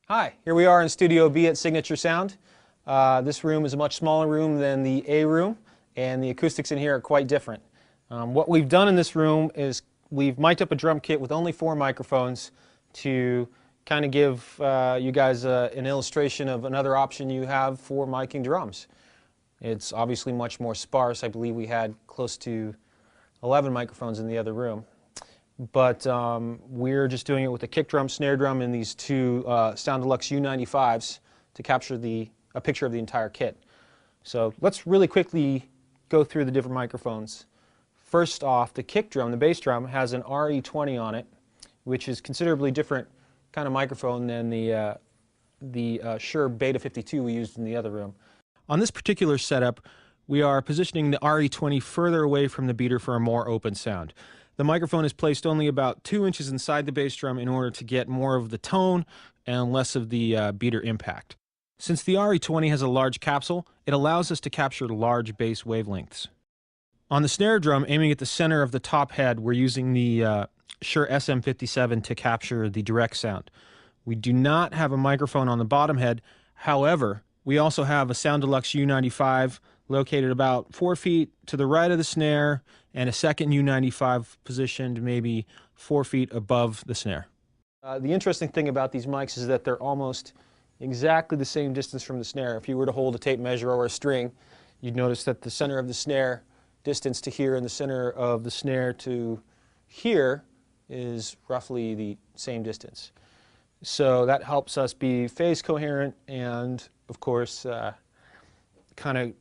Hi, here we are in Studio B at Signature Sound. This room is a much smaller room than the A room, and the acoustics in here are quite different. What we've done in this room is we've mic'd up a drum kit with only 4 microphones to kind of give you guys an illustration of another option you have for miking drums. It's obviously much more sparse. I believe we had close to 11 microphones in the other room. But we're just doing it with a kick drum, snare drum, and these 2 Sound Deluxe U95s to capture a picture of the entire kit. So let's really quickly go through the different microphones. First off, the kick drum, the bass drum, has an RE20 on it, which is considerably different kind of microphone than the Shure Beta 52 we used in the other room. On this particular setup, we are positioning the RE20 further away from the beater for a more open sound. The microphone is placed only about 2 inches inside the bass drum in order to get more of the tone and less of the beater impact. Since the RE20 has a large capsule, it allows us to capture large bass wavelengths. On the snare drum, aiming at the center of the top head, we're using the Shure SM57 to capture the direct sound. We do not have a microphone on the bottom head. However, we also have a Sound Deluxe U95 located about 4 feet to the right of the snare, and a second U95 positioned maybe 4 feet above the snare. The interesting thing about these mics is that they're almost exactly the same distance from the snare. If you were to hold a tape measure or a string, you'd notice that the center of the snare distance to here and the center of the snare to here is roughly the same distance. So that helps us be phase coherent and, of course, kind of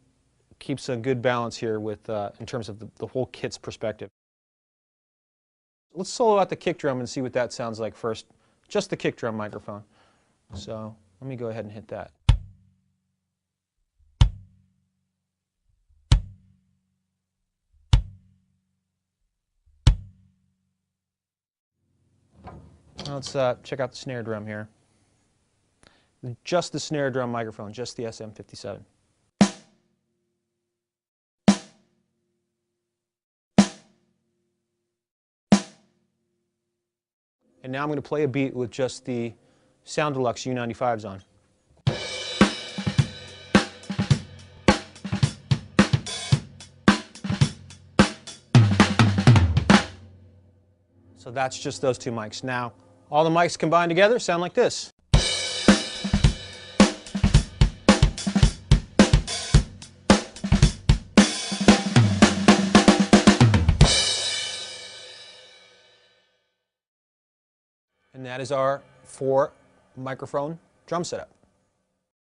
keeps a good balance here with in terms of the whole kit's perspective. Let's solo out the kick drum and see what that sounds like first. Just the kick drum microphone. So let me go ahead and hit that. Now let's check out the snare drum here. Just the snare drum microphone, just the SM57. And now I'm going to play a beat with just the Sound Deluxe U95s on. So that's just those 2 mics. Now, all the mics combined together sound like this. And that is our 4 microphone drum setup.